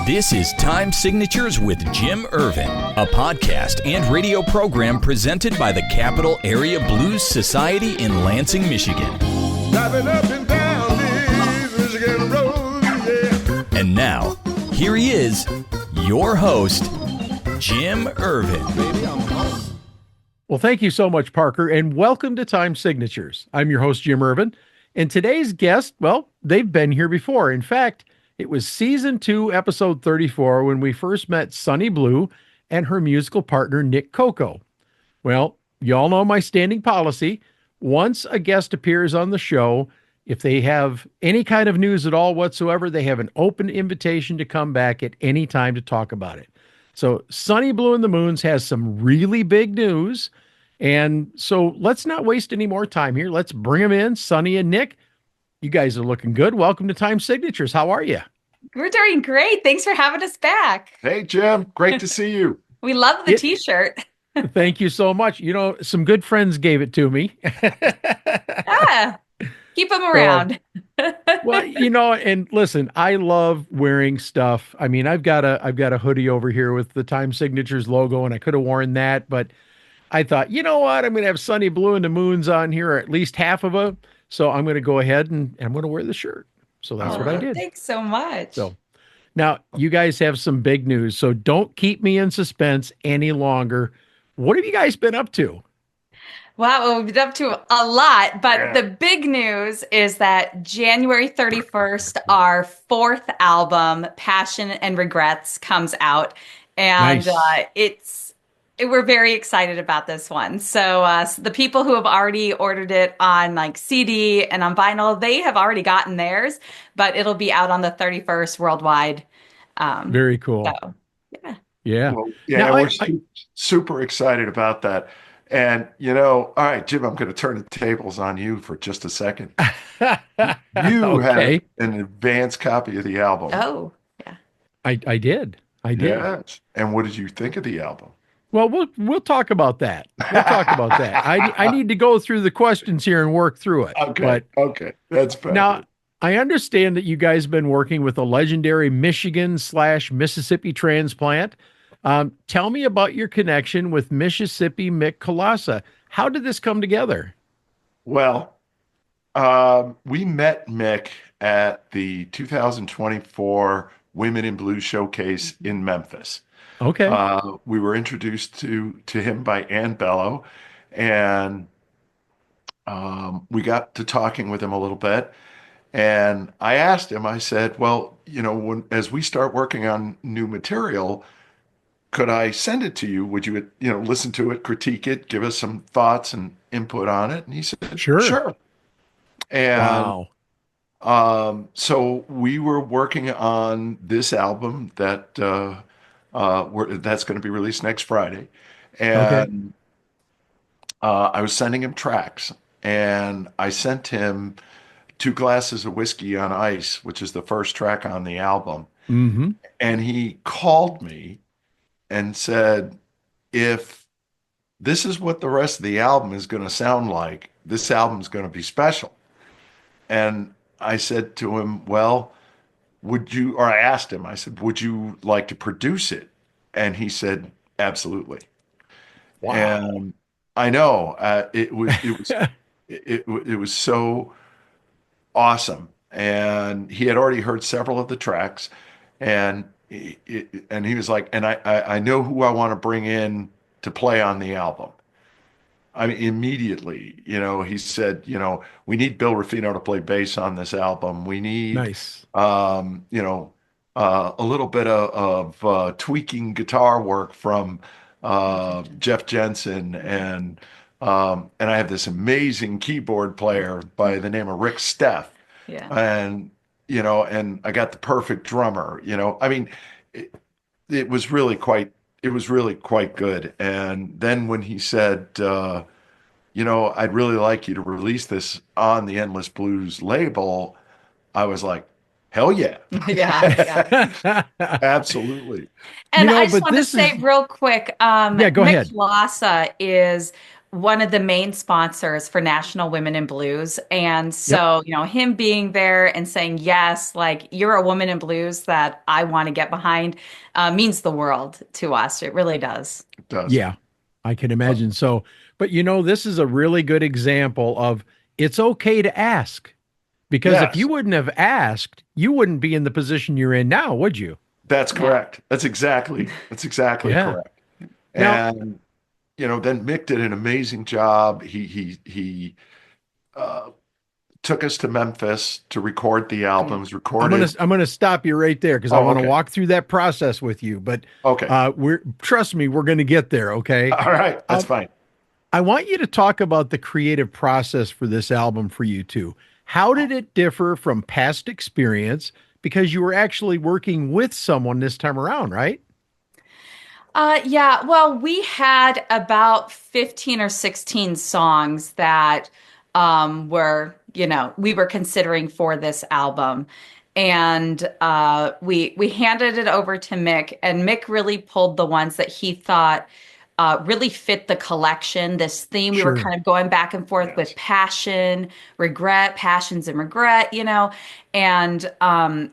This is Time Signatures with Jim Ervin, a podcast and radio program presented by the Capital Area Blues Society in Lansing, Michigan. Driving up and down these Michigan roads, yeah. And now, here he is, your host, Jim Ervin. Well, thank you so much, Parker, and welcome to Time Signatures. I'm your host, Jim Ervin, and today's guest, well, they've been here before. In fact, it was season 2, episode 34, when we first met Sunny Bleau and her musical partner, Nic Cocco. Well, y'all know my standing policy. Once a guest appears on the show, if they have any kind of news at all whatsoever, they have an open invitation to come back at any time to talk about it. So Sunny Bleau and the Moons has some really big news. And so let's not waste any more time here. Let's bring them in. Sunny and Nic, you guys are looking good. Welcome to Time Signatures. How are you? We're doing great. Thanks for having us back. Hey, Jim. Great to see you. We love the t-shirt. Thank you so much. You know, some good friends gave it to me. Keep them around. Well, you know, and listen, I love wearing stuff. I mean, I've got a hoodie over here with the Time Signatures logo, and I could have worn that, but I thought, you know what? I'm going to have Sunny Bleau and the Moons on here, or at least half of them. So I'm going to go ahead and I'm going to wear the shirt. So that's what I did. Thanks so much. So now you guys have some big news. So don't keep me in suspense any longer. What have you guys been up to? Wow, we've been up to a lot, but the big news is that January 31st, our 4th album, Passion and Regrets, comes out. And Nice. we're very excited about this one. So the people who have already ordered it on like CD and on vinyl, they have already gotten theirs, but it'll be out on the 31st worldwide. Very cool. So, Yeah. Well, Now, we're super excited about that. And, you know, all right, Jim, I'm going to turn the tables on you for just a second. You had an advanced copy of the album. Oh, yeah. I did. Yes. And what did you think of the album? Well, we'll talk about that. I need to go through the questions here and work through it. Okay. That's better. Now, I understand that you guys have been working with a legendary Michigan/Mississippi transplant. Tell me about your connection with Mississippi Mick Cocco. How did this come together? Well, we met Mick at the 2024 Women in Blue Showcase in Memphis. Okay. We were introduced to him by Ann Bello, and we got to talking with him a little bit. And I asked him, I said, well, you know, as we start working on new material, could I send it to you? Would you, listen to it, critique it, give us some thoughts and input on it? And he said, sure. And so we were working on this album that's going to be released next Friday. And I was sending him tracks, and I sent him 2 Glasses of Whiskey on Ice, which is the first track on the album. Mm-hmm. And he called me and said, if this is what the rest of the album is going to sound like, this album's going to be special. And I said to him, well, I asked him, I said, would you like to produce it? And he said, absolutely. Wow. And I know it was so awesome. And he had already heard several of the tracks, and he was like, and I know who I want to bring in to play on the album. I mean, immediately, he said, we need Bill Ruffino to play bass on this album. We need, a little bit of tweaking guitar work from Jeff Jensen, and I have this amazing keyboard player by the name of Rick Steff. Yeah. And, and I got the perfect drummer, I mean, it was really quite good. And then when he said, I'd really like you to release this on the Endless Blues label, I was like, hell yeah. Yeah. Absolutely. And I just want to say real quick, go ahead. Mick Cocco is one of the main sponsors for National Women in Blues. And Yep. so, him being there and saying, yes, like you're a woman in blues that I want to get behind, means the world to us. It really does. It does. Yeah, I can imagine. So, but this is a really good example of it's okay to ask, because if Yes, you wouldn't have asked, you wouldn't be in the position you're in now, would you? that's Yeah. correct. That's exactly Yeah. correct. Now, And then Mick did an amazing job. He uh, took us to Memphis to record the albums. Recorded. I'm gonna stop you right there because I Oh, want to okay. walk through that process with you. But Okay. trust me, we're gonna get there. Okay. All right. That's fine. I want you to talk about the creative process for this album for you too. How did it differ from past experience? Because you were actually working with someone this time around, right? Yeah, well, we had about 15 or 16 songs that we were considering for this album. And we handed it over to Mick, and Mick really pulled the ones that he thought really fit the collection, this theme. We were Sure. kind of going back and forth Yes. with passion, regret, passions and regret, and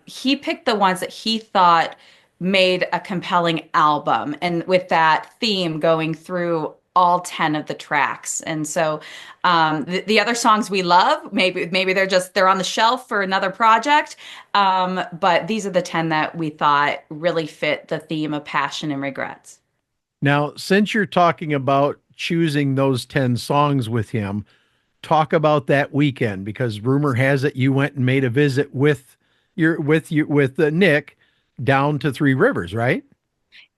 he picked the ones that he thought made a compelling album, and with that theme going through all 10 of the tracks. And so the other songs we love, maybe they're on the shelf for another project, but these are the 10 that we thought really fit the theme of passion and regrets. Now, since you're talking about choosing those 10 songs with him, talk about that weekend, because rumor has it you went and made a visit with Nick down to Three Rivers, right?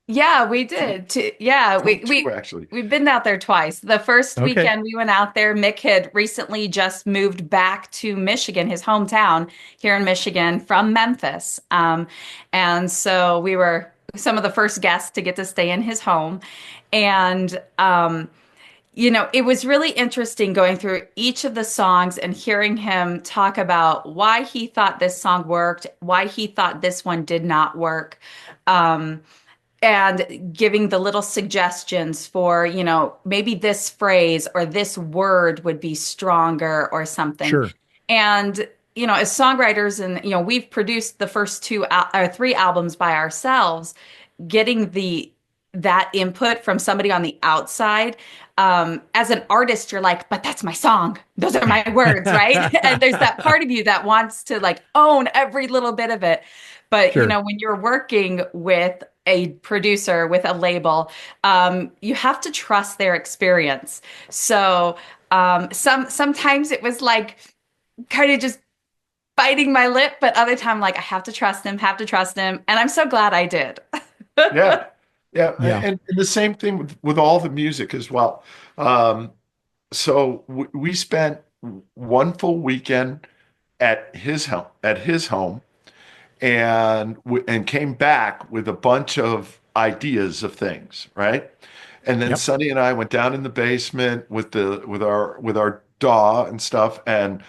Yeah, we did. Yeah, Two, actually. we've been out there twice. The first Okay. weekend we went out there, Mick had recently just moved back to Michigan, his hometown here in Michigan, from Memphis. And so we were some of the first guests to get to stay in his home. And it was really interesting going through each of the songs and hearing him talk about why he thought this song worked, why he thought this one did not work. And giving the little suggestions for, maybe this phrase or this word would be stronger or something. Sure. And, as songwriters, and, we've produced the first or three albums by ourselves, getting that input from somebody on the outside. As an artist, you're like, but that's my song. Those are my words, right? And there's that part of you that wants to like own every little bit of it. But, Sure. when you're working with a producer, with a label, you have to trust their experience. So sometimes it was like kind of just biting my lip, but other time like I have to trust him. And I'm so glad I did. Yeah. Yeah. Yeah. And the same thing with all the music as well. So we spent one full weekend at his home, and came back with a bunch of ideas of things, right? And then Yep. Sonny and I went down in the basement with our DAW and stuff and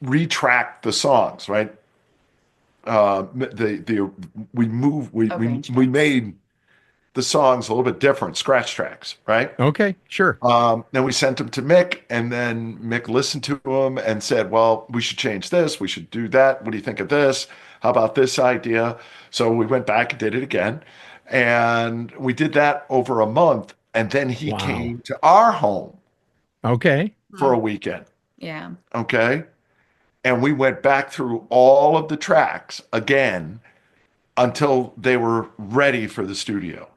retracked the songs, right? We made the songs a little bit different, scratch tracks, right? Okay. Sure. Then we sent them to Mick, and then Mick listened to them and said, well, we should change this. We should do that. What do you think of this? How about this idea? So we went back and did it again. And we did that over a month. And then he Wow. came to our home Okay. for a weekend. Yeah. Okay. And we went back through all of the tracks again until they were ready for the studio.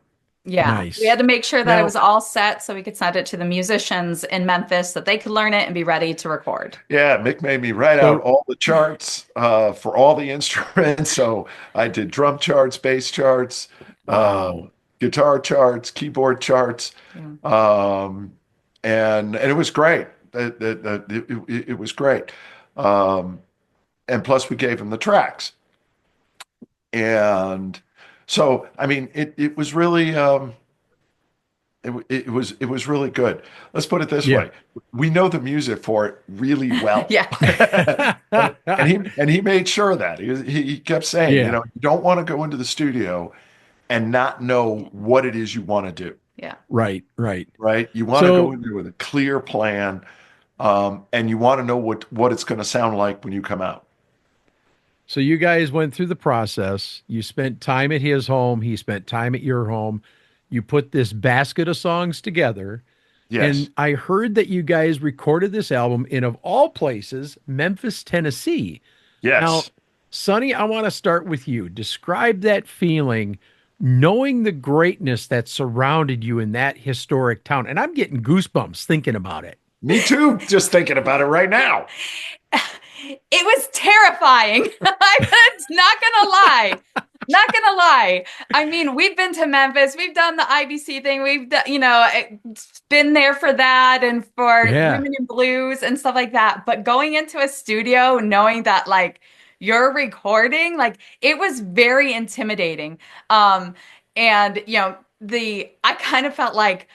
Yeah. Nice. We had to make sure that Now- it was all set so we could send it to the musicians in Memphis that they could learn it and be ready to record. Yeah, Mick made me write out all the charts for all the instruments. So I did drum charts, bass charts, Wow. guitar charts, keyboard charts, and it was great. It was great. And plus we gave him the tracks. And so, I mean, it was really it was really good. Let's put it this Yeah. way: we know the music for it really well. Yeah. and he made sure of that he kept saying, Yeah. you don't want to go into the studio and not know what it is you want to do. Yeah. Right, right. right? You want to go So in there with a clear plan, and you want to know what it's going to sound like when you come out. so you guys went through the process. You spent time at his home, he spent time at your home. You put this basket of songs together. Yes, And I heard that you guys recorded this album in, of all places, Memphis, Tennessee. Now, yes. Sonny, I want to start with you. Describe that feeling, knowing the greatness that surrounded you in that historic town. And I'm getting goosebumps thinking about it. Me too. Just thinking about it right now. It was terrifying. I'm not gonna lie. Not gonna lie. I mean, we've been to Memphis. We've done the IBC thing. We've done, been there for that and for Yeah. Women in Blues and stuff like that. But going into a studio, knowing that like you're recording, like it was very intimidating. And I kind of felt like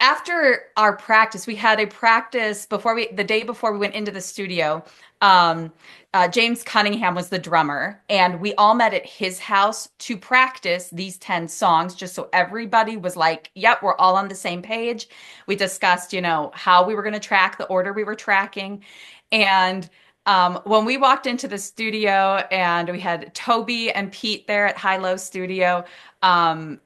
after our practice, we had a practice the day before we went into the studio. Um, James Cunningham was the drummer, and we all met at his house to practice these 10 songs, just so everybody was like, yep, we're all on the same page. We discussed, how we were going to track, the order we were tracking. And when we walked into the studio and we had Toby and Pete there at High Low Studio, um,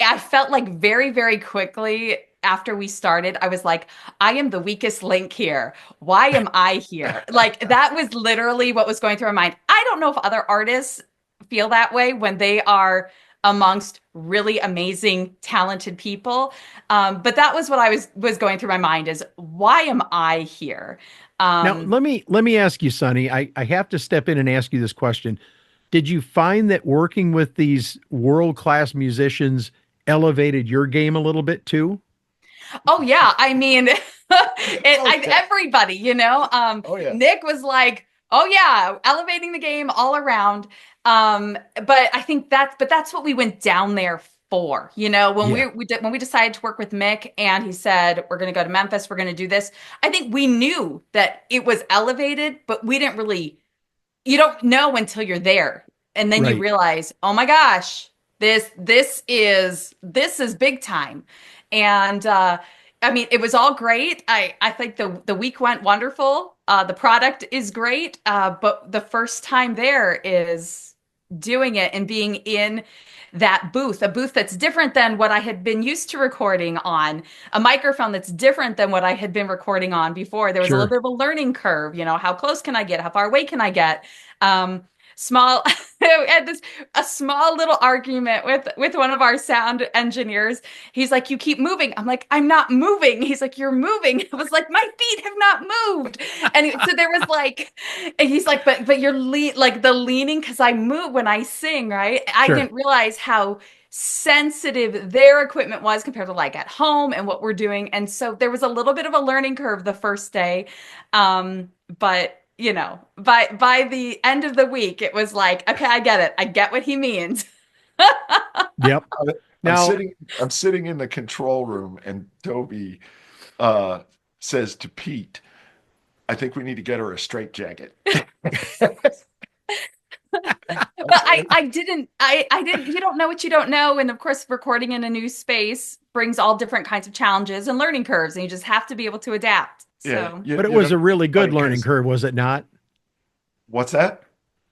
I felt like very, very quickly after we started, I was like, I am the weakest link here. Why am I here? Like, that was literally what was going through my mind. I don't know if other artists feel that way when they are amongst really amazing, talented people. But that was what I was going through my mind is, why am I here? Now, let me ask you, Sonny. I have to step in and ask you this question. Did you find that working with these world-class musicians elevated your game a little bit too? Oh yeah, I mean, Oh, yeah. everybody, Oh, yeah. Nick was like, "Oh yeah, elevating the game all around." But I think that's what we went down there for. When Yeah. when we decided to work with Mick, and he said, "We're going to go to Memphis, we're going to do this." I think we knew that it was elevated, but we didn't really. You don't know until you're there, and then you Right. realize, "Oh my gosh, this is big time." And I mean, it was all great. I think the week went wonderful. The product is great, but the first time there is doing it and being in that booth, a booth that's different than what I had been used to recording on, a microphone that's different than what I had been recording on before. There was a little Sure. bit of a learning curve, how close can I get? How far away can I get? Small I had a small little argument with one of our sound engineers. He's like, "You keep moving." I'm like, "I'm not moving." He's like, "You're moving." I was like, "My feet have not moved." So there was like, and he's like, "But you're like the leaning because I move when I sing, right?" I Sure. didn't realize how sensitive their equipment was compared to like at home and what we're doing. And so there was a little bit of a learning curve the first day. But by the end of the week, it was like, okay, I get it. I get what he means. Yep. I'm I'm Now, sitting in the control room, and Toby uh, says to Pete, "I think we need to get her a straight jacket." But I didn't, you don't know what you don't know. And of course, recording in a new space brings all different kinds of challenges and learning curves, and you just have to be able to adapt. Yeah, So, but it you was know, a really funny good learning 'cause curve, was it not? what's that?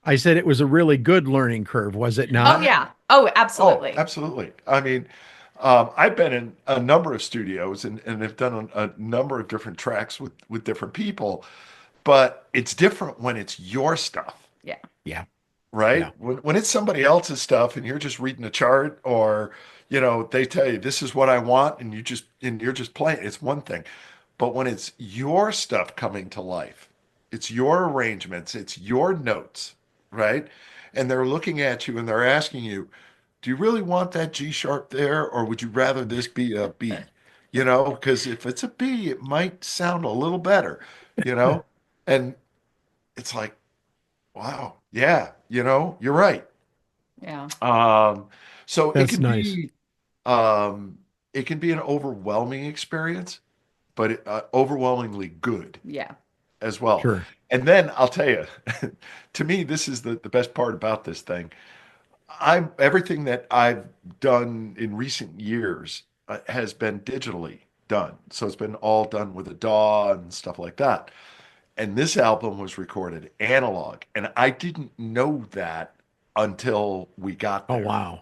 I said it was a really good learning curve, was it oh not? yeah. Oh, Oh, absolutely. absolutely. I mean, I've been in a number of studios and have done a number of different tracks with different people, but it's different when it's your stuff, Yeah. Yeah. right? Yeah. When it's somebody else's stuff and you're just reading a chart, or they tell you this is what I want, and you're just playing, it's one thing. But when it's your stuff coming to life, it's your arrangements, it's your notes, right? And they're looking at you and they're asking you, do you really want that G sharp there, or would you rather this be a B? Because if it's a B, it might sound a little better, you know? And it's like, wow, yeah, you're right. Yeah. Um, so That's nice. um, it can be an overwhelming experience, but overwhelmingly good Yeah. as well. Sure. And then I'll tell you, to me, this is the best part about this thing. everything that I've done in recent years has been digitally done. So it's been all done with a DAW and stuff like that. And this album was recorded analog, and I didn't know that until we got Oh, there. wow.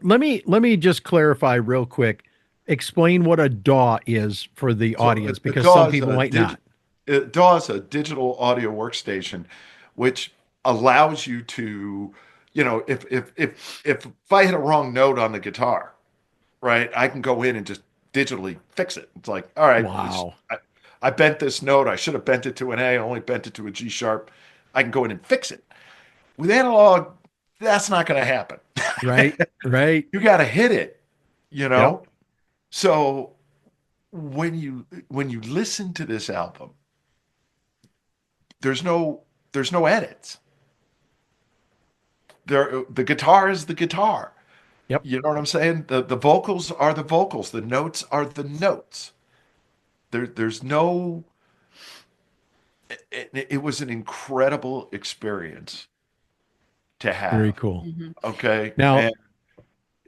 Let me just clarify real quick. Explain what a DAW is for the So audience, a because DAW some is people a might not. DAW is a digital audio workstation, which allows you to, if I hit a wrong note on the guitar, right, I can go in and just digitally fix it. It's like, all right, Wow. I bent this note. I should have bent it to an A. I only bent it to a G sharp. I can go in and fix it. With analog, that's not going to happen. Right. Right. You got to hit it, you Yep. know? So when you listen to this album, there's no edits. The guitar is the guitar. Yep. You know what I'm saying? The vocals are the vocals. The notes are the notes. There's no it was an incredible experience to Very have. cool. Okay. Now, And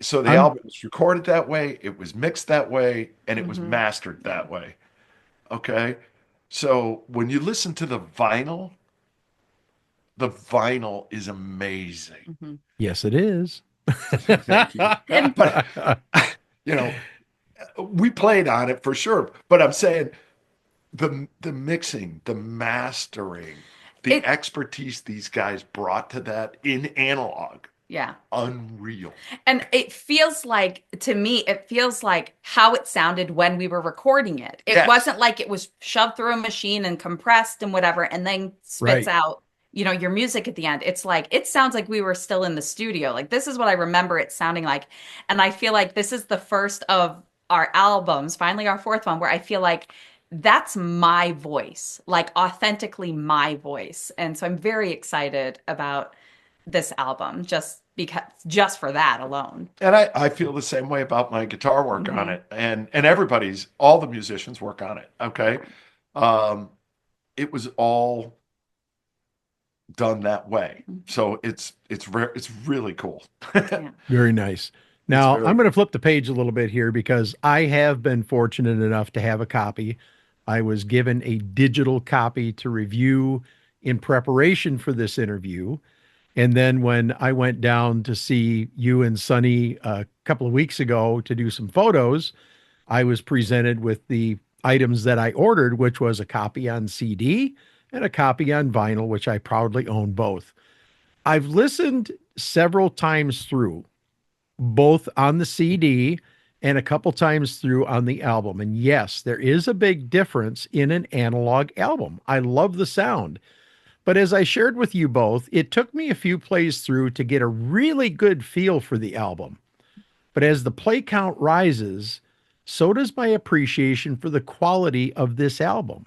so the I'm album was recorded that way, it was mixed that way, and it was Hmm. mastered that way. Okay. So when you listen to the vinyl is amazing. Hmm. yes, it is. Thank you. And But you know, we played on it for sure. But I'm saying the mixing, the mastering, the it, expertise these guys brought to that in analog, yeah. unreal. And it feels like, to me, it feels like how it sounded when we were recording it. It Yes. wasn't like it was shoved through a machine and compressed and whatever, and then spits Right. out, your music at the end. It's like, it sounds like we were still in the studio. Like, this is what I remember it sounding like. And I feel like this is the first of our albums, finally our fourth one, where I feel like that's my voice, like authentically my voice. And so I'm very excited about this album just for that alone. And I feel the same way about my guitar work on Hmm. it, and all the musicians work on it. Okay. Um, it was all done that way. So it's really cool. Yeah. Very nice. It's Now, very I'm going to flip the page a little bit here because I have been fortunate enough to have a copy. I was given a digital copy to review in preparation for this interview. And then when I went down to see you and Sonny a couple of weeks ago to do some photos, I was presented with the items that I ordered, which was a copy on CD and a copy on vinyl, which I proudly own both. I've listened several times through, both on the CD and a couple times through on the album. And yes, there is a big difference in an analog album. I love the sound. But as I shared with you both, it took me a few plays through to get a really good feel for the album. But as the play count rises, so does my appreciation for the quality of this album.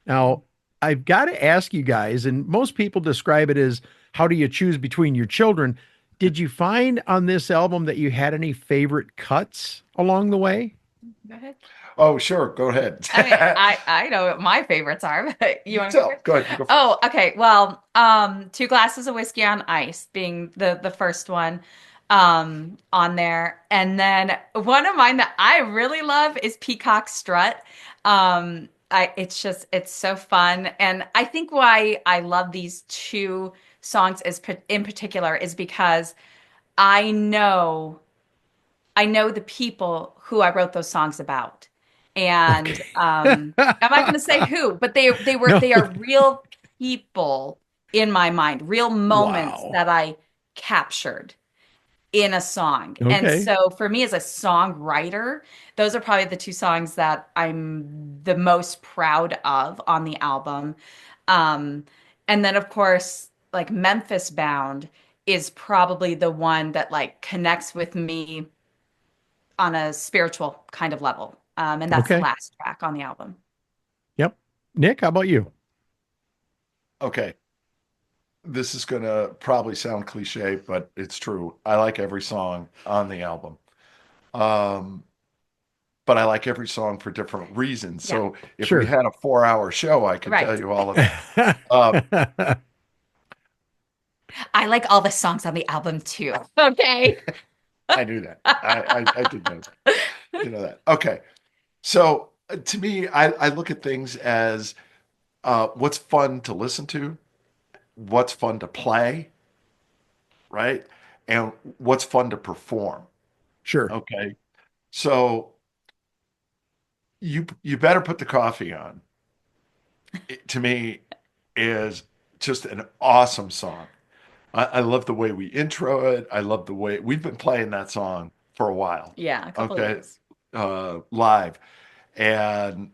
Now, I've got to ask you guys, and most people describe it as how do you choose between your children? Did you find on this album that you had any favorite cuts along the way? Go ahead. Oh, sure. Go ahead. I mean, I know what my favorites are, but you want to go So first? go ahead. You go. Oh, okay. Well, Two Glasses of Whiskey on Ice being the first one on there. And then one of mine that I really love is Peacock Strut. It's so fun. And I think why I love these two songs in particular is because I know I know the people who I wrote those songs about. And Okay. I'm not going to say who, but No. they are real people in my mind, real moments Wow. that I captured in a song. And Okay. so for me as a songwriter, those are probably the two songs that I'm the most proud of on the album. Um, and then of course, like Memphis Bound is probably the one that like connects with me on a spiritual kind of level. And that's the Okay. last track on the album. Yep. Nick, how about you? Okay. This is going to probably sound cliche, but it's true. I like every song on the album. Um, but I like every song for different reasons. Yeah. So if we Sure. had a 4-hour show, I could tell Right. you all of that. Uh, I like all the songs on the album too. Okay. I knew that. I did know that. You know that. Okay. So to me, I look at things as what's fun to listen to, what's fun to play, right? And what's fun to perform. Sure. Okay. So you better put the coffee on. It, to me, is just an awesome song. I love the way we intro it. I love the way we've been playing that song for a while. Yeah, a couple of Okay. years. Live. And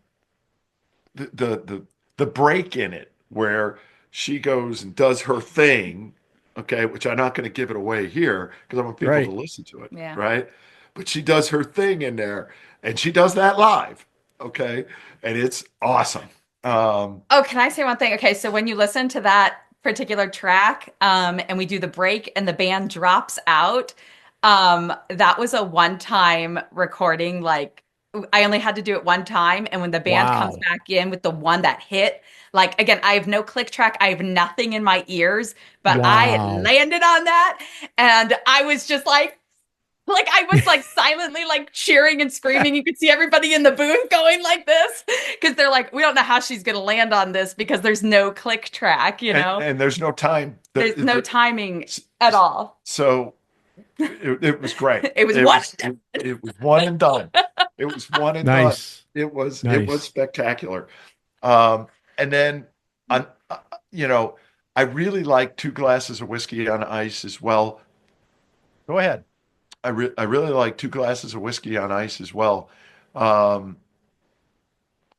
the break in it where she goes and does her thing, okay, which I'm not going to give it away here because I want people to Right. listen to it, Yeah. right? But she does her thing in there, and she does that live, okay, and it's awesome. Oh, can I say one thing? Okay, so when you listen to that particular track, and we do the break and the band drops out, that was a one-time recording. Like I only had to do it one time, and when the band comes Wow. back in with the one that hit, like again, I have no click track, I have nothing in my ears, but I Wow. landed on that, and I was just like I was like silently like cheering and screaming. You could see everybody in the booth going like this because they're like, we don't know how she's gonna land on this because there's no click track, you know? And there's no time. There's no timing at all. So it was great. It was It one. was it was one and done. It was one and done. Nice. It was Nice. spectacular. And then on you know, I really like Two Glasses of Whiskey on Ice as well. Go ahead. I really like Two Glasses of Whiskey on Ice as well. Um,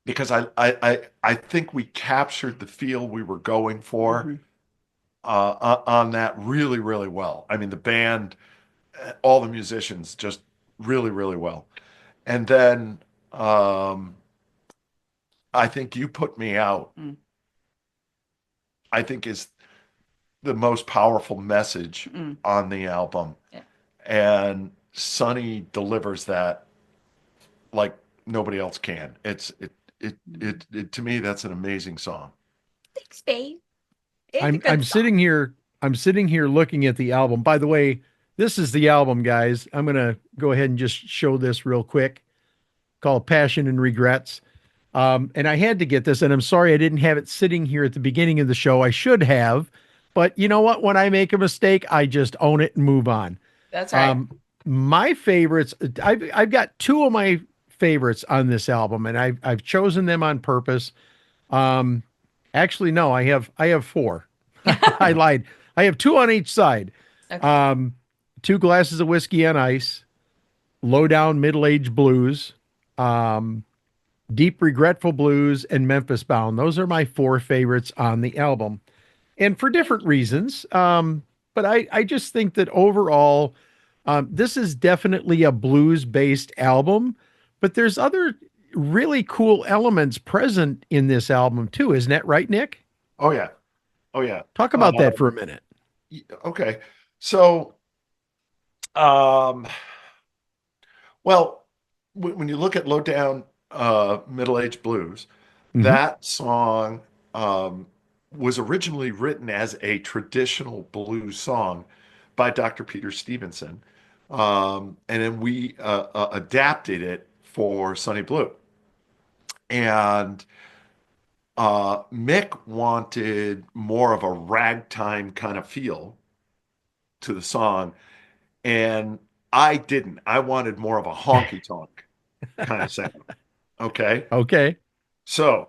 because I think we captured the feel we were going for Mhm. on that really, really well. I mean, the band, all the musicians just really, really well. And then um, I think You Put Me Out, Mm. I think is the most powerful message Mm. on the album. Yeah. And Sonny delivers that like nobody else can. It to me, that's an amazing song. Thanks, babe. It's a I'm good song. I'm sitting here looking at the album. By the way, this is the album, guys. I'm gonna go ahead and just show this real quick, called Passion and Regrets. And I had to get this, and I'm sorry I didn't have it sitting here at the beginning of the show. I should have, but you know what? When I make a mistake, I just own it and move on. That's right. Um, my favorites, I've got two of my favorites on this album, and I've chosen them on purpose. Um, actually, no, I have four. I lied. I have two on each side. Okay. Two Glasses of Whiskey on Ice, Low Down Middle Age Blues, um, Deep Regretful Blues, and Memphis Bound. Those are my four favorites on the album, and for different reasons. But I just think that overall, this is definitely a blues-based album, but there's other really cool elements present in this album too. Isn't that right, Nick? Oh yeah. Oh yeah. Talk about that for a minute. Okay. So, um, well, when you look at Low Down Middle Age Blues, Hmm. that song was originally written as a traditional blues song by Dr. Peter Stevenson. And then we adapted it for Sonny Blue. And Mick wanted more of a ragtime kind of feel to the song, and I didn't. I wanted more of a honky tonk kind of sound. Okay. Okay. So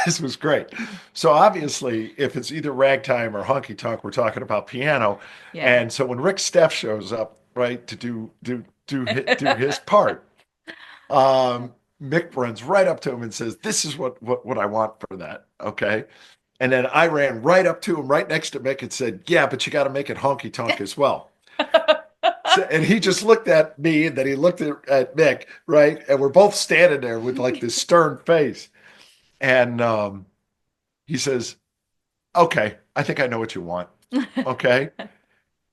this was great. So obviously, if it's either ragtime or honky tonk, we're talking about piano. Yeah. And so when Rick Steff shows up, right, to do his part, Mick runs right up to him and says, "This is what I want for that." Okay. And then I ran right up to him, right next to Mick, and said, "Yeah, but you got to make it honky tonk as well." And he just looked at me, and then he looked at Mick, right? And we're both standing there with like this stern face. And he says, "Okay, I think I know what you want." Okay.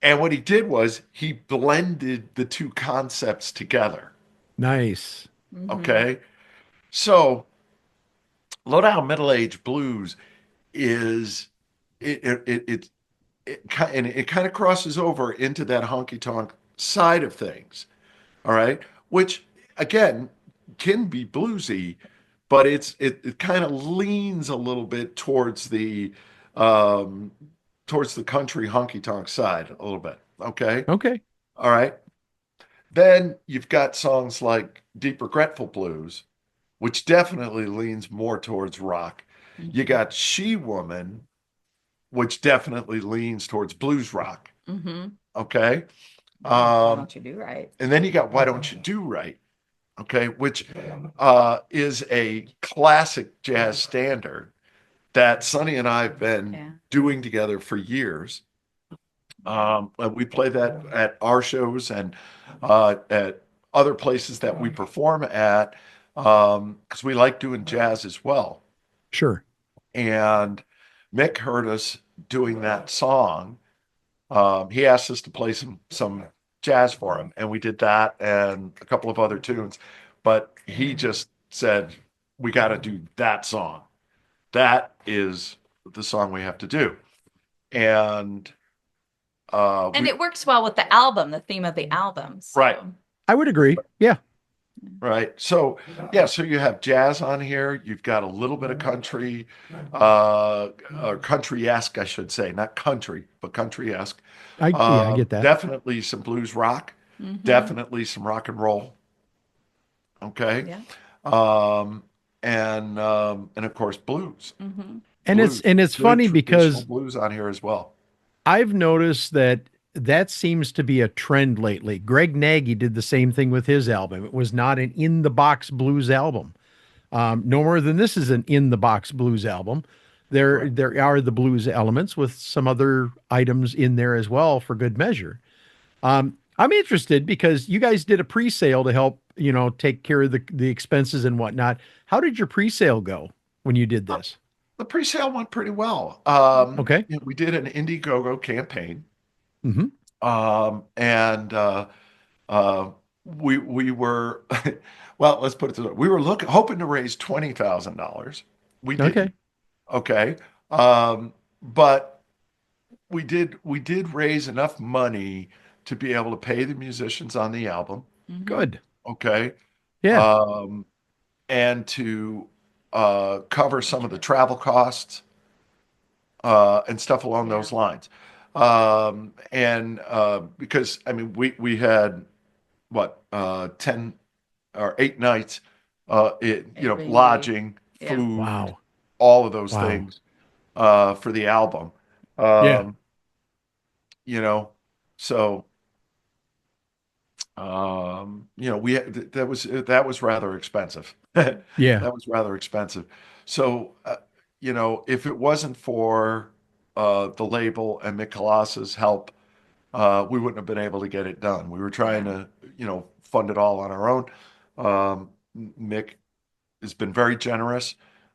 And what he did was he blended the two concepts together. Nice. Mhm. Okay. So Low Down Middle Age Blues is it's it kind of crosses over into that honky tonk side of things. All right, which again can be bluesy, but it kind of leans a little bit um, towards the country honky tonk side a little bit. Okay, Okay. all right. Then you've got songs like Deep Regretful Blues, which definitely leans more towards rock. You Mhm. got She Woman, which definitely leans towards blues rock. Mm-hmm. Okay. Why Um, don't you do right? and then you got Why Don't You Do Right? Okay, which is a classic jazz standard that Sonny and I have been Yeah. doing together for years. And we play that at our shows and at other places that we perform at because we like doing jazz as well. Sure. And Mick heard us doing that song. He asked us to play some jazz for him, and we did that and a couple of other tunes. But he just said, "We got to do that song. That is the song we have to do." And And we it works well with the album, the theme of the album. right, So I would agree. Yeah. right. So yeah, so you have jazz on here. You've got a little bit of country, or country-esque, I should say, not country, but country-esque. I get that. Definitely some blues rock, hmm definitely some rock and roll. Okay. yeah. Um, and of course blues. hmm And it's Good funny traditional because blues on here as well. I've noticed that seems to be a trend lately. Greg Nagy did the same thing with his album. It was not an in the box blues album. No more than this is an in the box blues album. There Correct. there are the blues elements with some other items in there as well for good measure. I'm interested because you guys did a pre-sale to help, take care of the expenses and whatnot. How did your pre-sale go when you did Uh, this? The pre-sale went pretty well. Okay. We did an Indiegogo campaign, Hmm. and uh, we were well. Let's put it this way: we were hoping to raise $20,000. We Okay. didn't. Okay, but we did raise enough money to be able to pay the musicians on the album. hmm Good. Okay, Yeah. um, and to cover some of the travel costs and stuff along Yeah. those lines. And because I mean, we had what 10 or 8 nights, Airbnb. lodging, Yeah. food, Wow. all of those Wow. things for the album. Yeah. Um, you know, so that was rather expensive. Yeah. That was rather expensive. So if it wasn't for the label and Mick Colossus' help, we wouldn't have been able to get it done. We were trying Yeah. to fund it all on our own. Mick has been very generous,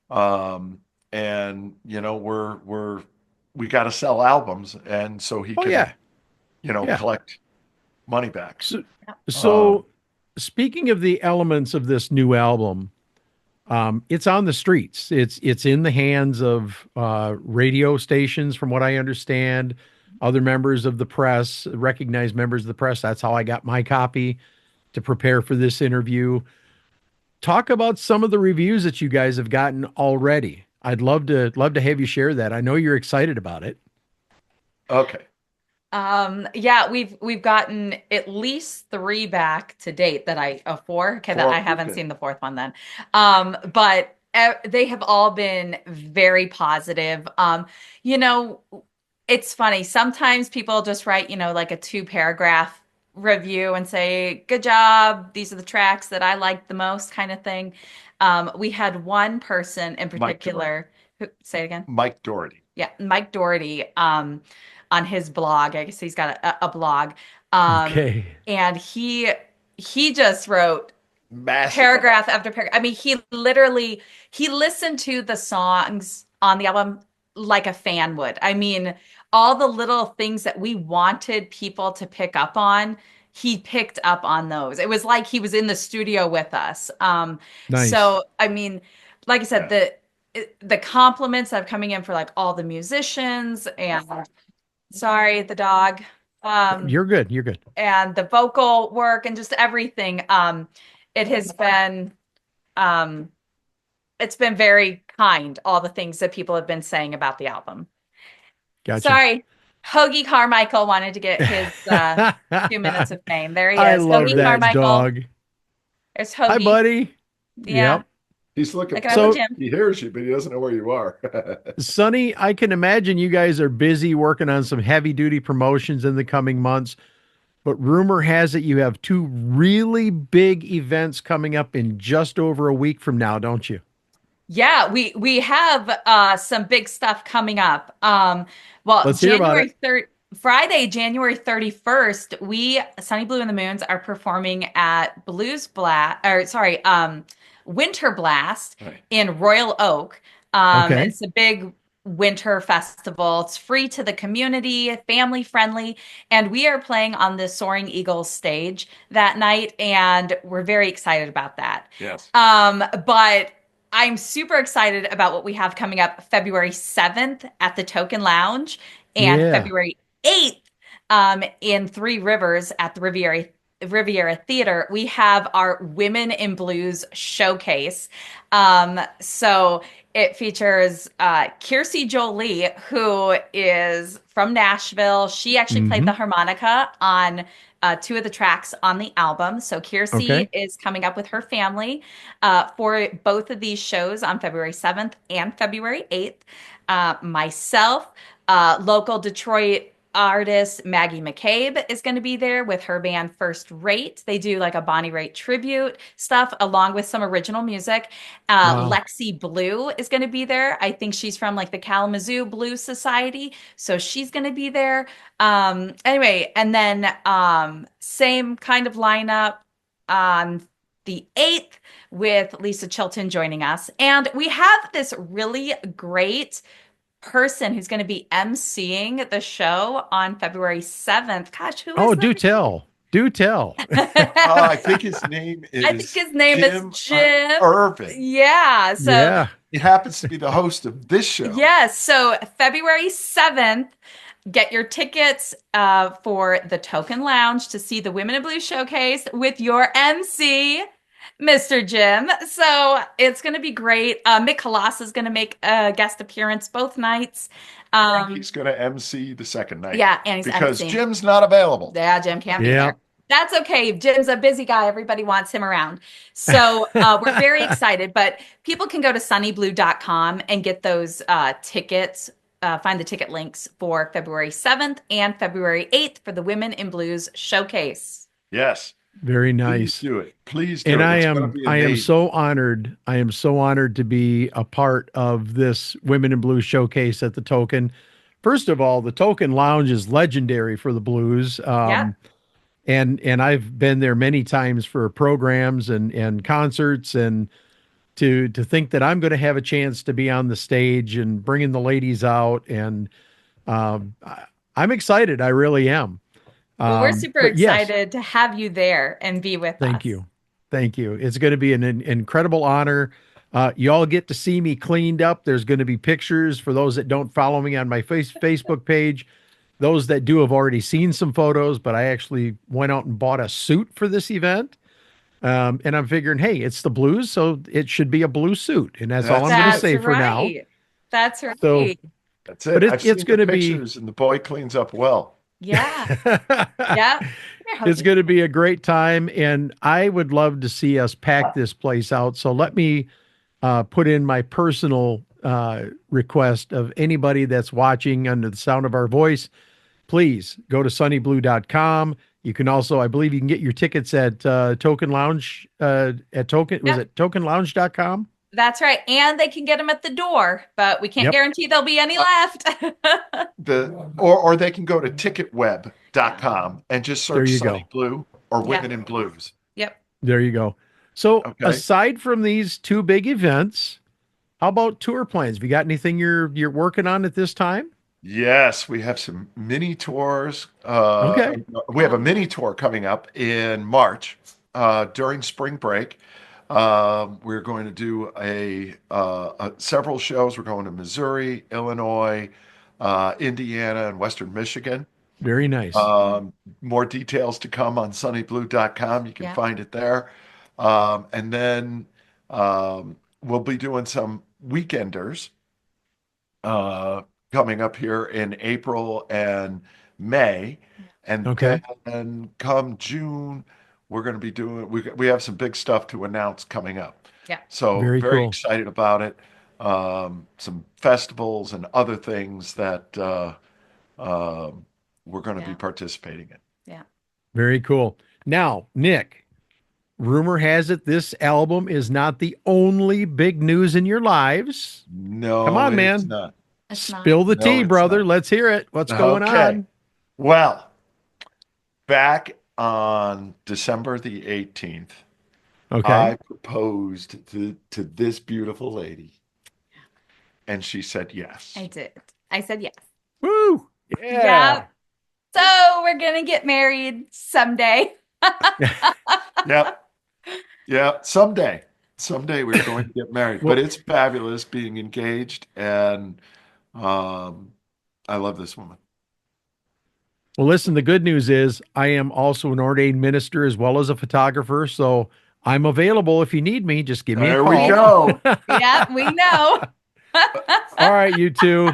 um, and we got to sell albums, and so he Oh can yeah. Yeah. collect money back. So, Yeah. so speaking of the elements of this new album, it's on the streets. It's in the hands of radio stations, from what I understand. Other members of the press, recognized members of the press. That's how I got my copy to prepare for this interview. Talk about some of the reviews that you guys have gotten already. I'd love to have you share that. I know you're excited about it. Okay. Yeah, we've gotten at least three back to date that four. Okay, that I For haven't okay. seen the fourth one then. But they have all been very positive. You know, it's funny. Sometimes people just write, like a two-paragraph review and say, "Good job. These are the tracks that I liked the most," kind of thing. We had one person in Mike Doherty. particular who, say it again. Mike Doherty. Yeah, Mike Doherty, on his blog. I guess he's got a blog. Okay. And he just wrote Massive paragraph amount. after paragraph. I mean, he listened to the songs on the album like a fan would. I mean, all the little things that we wanted people to pick up on, he picked up on those. It was like he was in the studio with us. Nice. So I mean, like I said, Yeah. the compliments that are coming in for like all the musicians and Sorry, the dog. You're good. You're good. And the vocal work and just everything. It has been um it's been very kind, all the things that people have been saying about the album. Gotcha. Sorry. Hoagie Carmichael wanted to get his 2 minutes of fame. There he I is. love Hoagie that Carmichael. dog. There's Hi, Hoagie. buddy. Yeah. Yep. He's looking. Looking at the gym. He hears you, but he doesn't know where you are. Sonny, I can imagine you guys are busy working on some heavy duty promotions in the coming months, but rumor has it you have two really big events coming up in just over a week from now, don't you? Yeah, we have some big stuff coming up. Let's hear about January it. 3rd, Friday, January 31st, we Sunny Blue and the Moons are performing at Winter Blast Right. in Royal Oak. Okay. It's a big winter festival. It's free to the community, family friendly, and we are playing on the Soaring Eagles stage that night, and we're very excited about that. Yes. But I'm super excited about what we have coming up February 7th at the Token Lounge and Yeah. February 8th in Three Rivers at the Riviera Theater. We have our Women in Blues showcase. So it features Kiersey Jolie, who is from Nashville. She actually played the harmonica on two of the tracks on the album. So Kiersey Okay. is coming up with her family for both of these shows on February 7th and February 8th. Myself, local Detroit artist Maggie McCabe is going to be there with her band First Rate. They do like a Bonnie Raitt tribute stuff along with some original music. Wow. Lexi Blue is going to be there. I think she's from like the Kalamazoo Blues Society, so she's going to be there. Anyway, and then same kind of lineup on the 8th with Lisa Chilton joining us. And we have this really great person who's going to be emceeing the show on February 7th. Gosh, who is Oh, that? do tell. Do tell. I think his name is. I think his name is Jim Ervin. Yeah. So Yeah. He happens to be the host of this show. yes. So February 7th, get your tickets for the Token Lounge to see the Women in Blue showcase with your MC, Mr. Jim. So it's going to be great. Mick Colassa is going to make a guest appearance both nights. He's going to MC the second night. Yeah, and he's because emceeing. Jim's not available. Yeah, Jim can't be Yeah. there. That's okay. Jim's a busy guy. Everybody wants him around. So we're very excited, but people can go to sunnyblue.com and get those tickets, find the ticket links for February 7th and February 8th for the Women in Blues showcase. Yes. Very Please nice. do it. Please do And it. I It's gonna am be I am amazing. so honored. I am so honored to be a part of this Women in Blues showcase at the Token. First of all, the Token Lounge is legendary for the blues. Yeah. And I've been there many times for programs and concerts, and to think that I'm going to have a chance to be on the stage and bringing the ladies out, and I'm excited. I really am. Well, we're super but yes, excited to have you there and be with us. thank you. Thank you. It's going to be an incredible honor. You all get to see me cleaned up. There's going to be pictures for those that don't follow me on my Facebook page. Those that do have already seen some photos, but I actually went out and bought a suit for this event. And I'm figuring, hey, it's the blues, so it should be a blue suit. And that's all I'm going to say for now. That's right. So, That's it. but I've seen it's going the to be, pictures, and the boy cleans up well. Yeah. Yeah. it's going to be a great time. And I would love to see us pack this place out. So let me put in my personal request of anybody that's watching under the sound of our voice. Please go to sunnyblue.com. You can also, I believe you can get your tickets at Token Lounge at Token, was it tokenlounge.com? That's right. And they can get them at the door, but we can't guarantee there'll be any left. Or they can go to ticketweb.com and just There search you Sunny go. Blue or Women in Blues. Yep. There you go. So Okay. aside from these two big events, how about tour plans? Have you got anything you're working on at this time? Yes, we have some mini tours. Okay. We have a mini tour coming up in March during spring break. We're going to do several shows. We're going to Missouri, Illinois, Indiana, and Western Michigan. Very nice. More details to come on sunnybleau.com. You can Yeah. find it there. And then we'll be doing some weekenders coming up here in April and May. And Okay. then come June, we're going to be doing, we have some big stuff to announce coming up. Yeah. So Very very cool. excited about it. Some festivals and other things that we're going to be Yeah. participating in. Yeah. Very cool. Now, Nick, rumor has it this album is not the only big news in your lives. Come No, on, it's man. not. It's not. Spill the No, tea, it's brother. not. Let's hear it. What's going Okay. on? Well, back on December the 18th, Okay. I proposed to this beautiful lady, and she said yes. I did. I said yes. Woo! Yeah. Yep. So we're gonna get married someday. Yep. Yeah, someday. Someday we're going to get married. Well- But it's fabulous being engaged, and I love this woman. Well, listen, the good news is I am also an ordained minister as well as a photographer, so I'm available if you need me. Just give me a There call. we go. Yep, we know. All right, you two.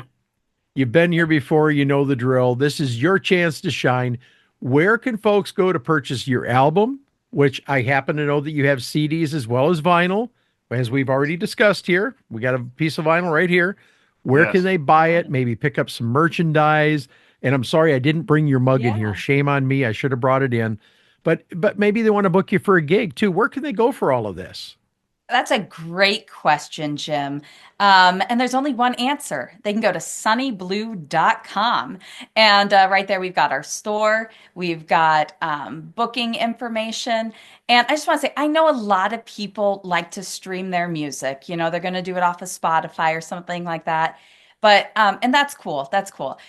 You've been here before. You know the drill. This is your chance to shine. Where can folks go to purchase your album, which I happen to know that you have CDs as well as vinyl, as we've already discussed here. We got a piece of vinyl right here. Where Yes. can they buy it? Maybe pick up some merchandise. And I'm sorry I didn't bring your mug in here. Yeah. Shame on me. I should have brought it in. But maybe they want to book you for a gig too. Where can they go for all of this? That's a great question, Jim. And there's only one answer. They can go to sunnybleau.com. And right there, we've got our store, we've got booking information. And I just want to say, I know a lot of people like to stream their music. You know, they're going to do it off of Spotify or something like that. But, and that's cool. That's cool.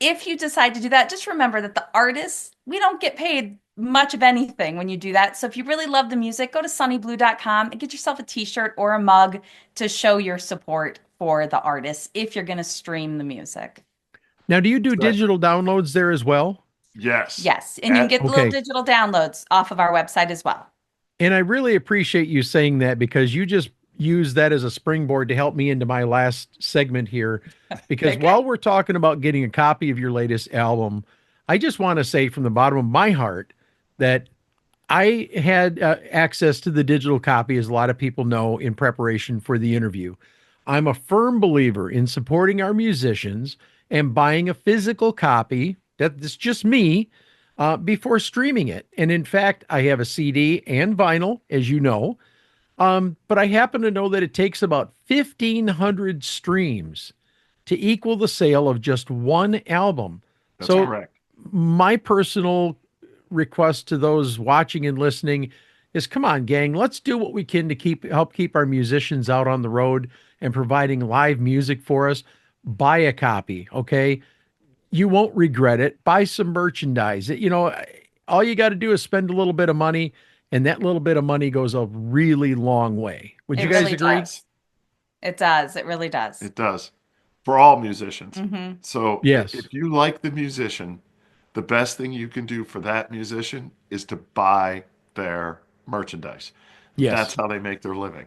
If you decide to do that, just remember that the artists, we don't get paid much of anything when you do that. So if you really love the music, go to sunnybleau.com and get yourself a t-shirt or a mug to show your support for the artists if you're going to stream the music. Now, do you do Right. digital downloads there as well? Yes. Yes. And you can get Okay. little digital downloads off of our website as well. And I really appreciate you saying that because you just used that as a springboard to help me into my last segment here. Because Okay. while we're talking about getting a copy of your latest album, I just want to say from the bottom of my heart that I had access to the digital copy, as a lot of people know, in preparation for the interview. I'm a firm believer in supporting our musicians and buying a physical copy. That's just me. Before streaming it. And in fact, I have a CD and vinyl, as you know. But I happen to know that it takes about 1,500 streams to equal the sale of just one album. That's So correct. my personal request to those watching and listening is, come on, gang, let's do what we can to help keep our musicians out on the road and providing live music for us. Buy a copy, okay? You won't regret it. Buy some merchandise. You know, all you got to do is spend a little bit of money, and that little bit of money goes a really long way. Would you It guys really agree? does. It does. It really does. It does. For all musicians. Mhm. So Yes. if you like the musician, the best thing you can do for that musician is to buy their merchandise. Yes. That's how they make their living.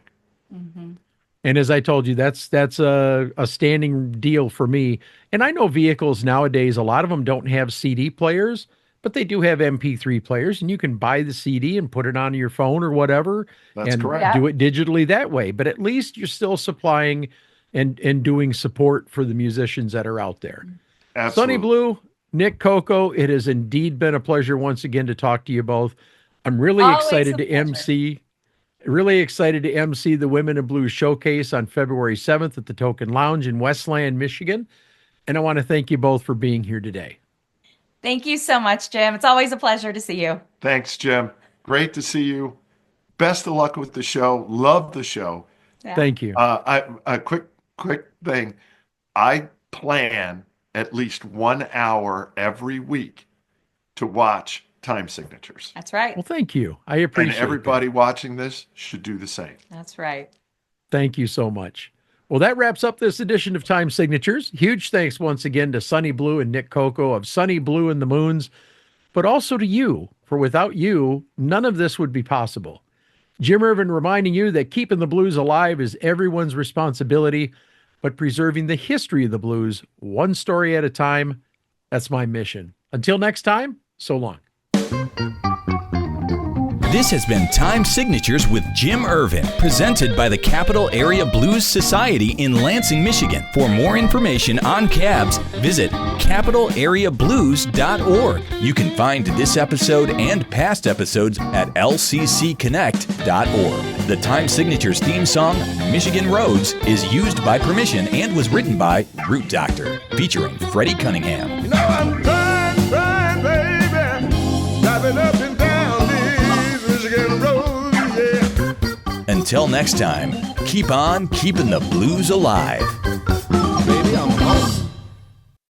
Mhm. And as I told you, that's a standing deal for me. And I know vehicles nowadays, a lot of them don't have CD players, but they do have MP3 players, and you can buy the CD and put it on your phone or whatever, That's and correct. do it digitally that way. But at least you're still supplying and doing support for the musicians that are out there. Absolutely. Sonny Bleau, Nic Cocco, it has indeed been a pleasure once again to talk to you both. I'm really Always excited a to pleasure. MC the Women in Blue Showcase on February 7th at the Token Lounge in Westland, Michigan. And I want to thank you both for being here today. Thank you so much, Jim. It's always a pleasure to see you. Thanks, Jim. Great to see you. Best of luck with the show. Love the show. Yeah. Thank you. A quick thing. I plan at least 1 hour every week to watch Time Signatures. That's right. Well, thank you. I And appreciate everybody watching this should do the same. That's right. that. Thank you so much. Well, that wraps up this edition of Time Signatures. Huge thanks once again to Sonny Bleau and Nic Cocco of Sonny Bleau and the Moons, but also to you, for without you, none of this would be possible. Jim Ervin reminding you that keeping the blues alive is everyone's responsibility, but preserving the history of the blues one story at a time, that's my mission. Until next time, so long. This has been Time Signatures with Jim Ervin, presented by the Capital Area Blues Society in Lansing, Michigan. For more information on cabs, visit capitalareablues.org. You can find this episode and past episodes at lccconnect.org. The Time Signatures theme song, Michigan Roads, is used by permission and was written by Root Doctor, featuring Freddie Cunningham. You know I'm trying, baby, driving up and down these Michigan roads, yeah. Until next time, keep on keeping the blues alive.